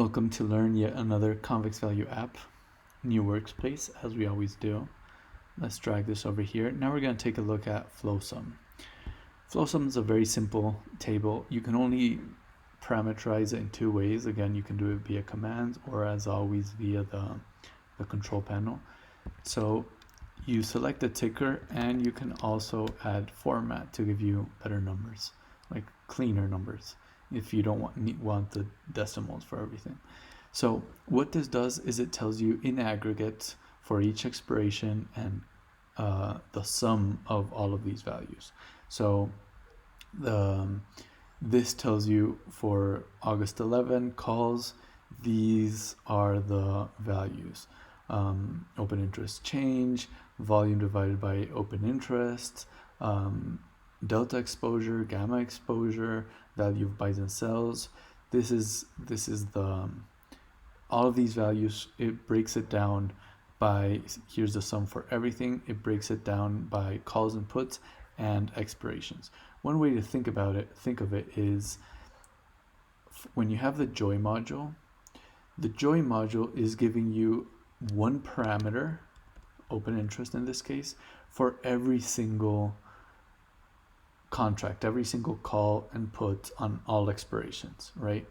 Welcome to learn yet another convex value app, new workspace, as we always do. Let's drag this over here. Now we're going to take a look at flowsum. Flowsum is a very simple table. You can only parameterize it in two ways. Again, you can do it via commands or as always via the control panel. So you select the ticker and you can also add format to give you better numbers, like cleaner numbers, if you don't want the decimals for everything. So what this does is it tells you in aggregate for each expiration and the sum of all of these values. So this tells you for August 11 calls, these are the values. Open interest change, volume divided by open interest, delta exposure, gamma exposure, value of buys and sells. This is the all of these values. It breaks it down by, here's the sum for everything. It breaks it down by calls and puts and expirations. One way to think of it is when you have the joy module is giving you one parameter, open interest in this case, for every single contract, every single call and put on all expirations, right?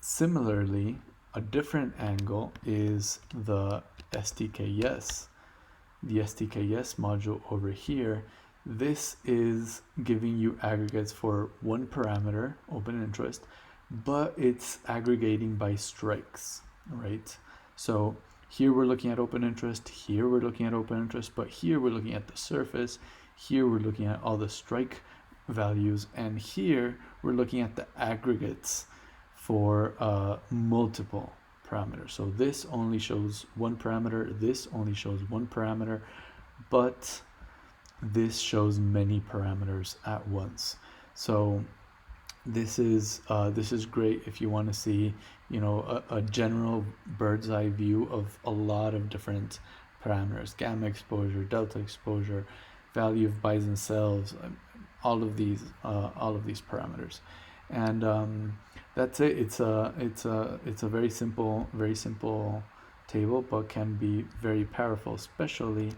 Similarly, a different angle is the STKS. The STKS module over here, this is giving you aggregates for one parameter, open interest, but it's aggregating by strikes, right? So here we're looking at open interest, here we're looking at open interest, but here we're looking at the surface, here we're looking at all the strike values, and here we're looking at the aggregates for multiple parameters. So this only shows one parameter, this only shows one parameter, but this shows many parameters at once. So this is great if you want to see, a general bird's eye view of a lot of different parameters: gamma exposure, delta exposure, value of buys and sells, all of these parameters. And that's it. It's a very simple table, but can be very powerful, especially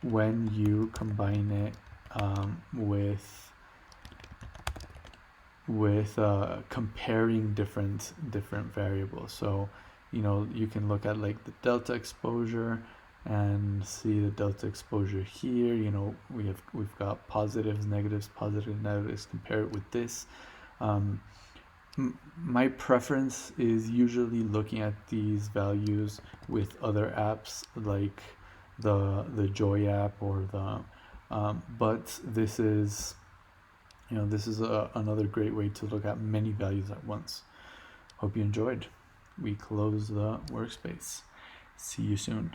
when you combine it with comparing different variables. So you can look at like the delta exposure and see the delta exposure here. We've got positives, negatives, compare it with this. My preference is usually looking at these values with other apps like the Joy app or but this is another great way to look at many values at once. Hope you enjoyed. We close the workspace. See you soon.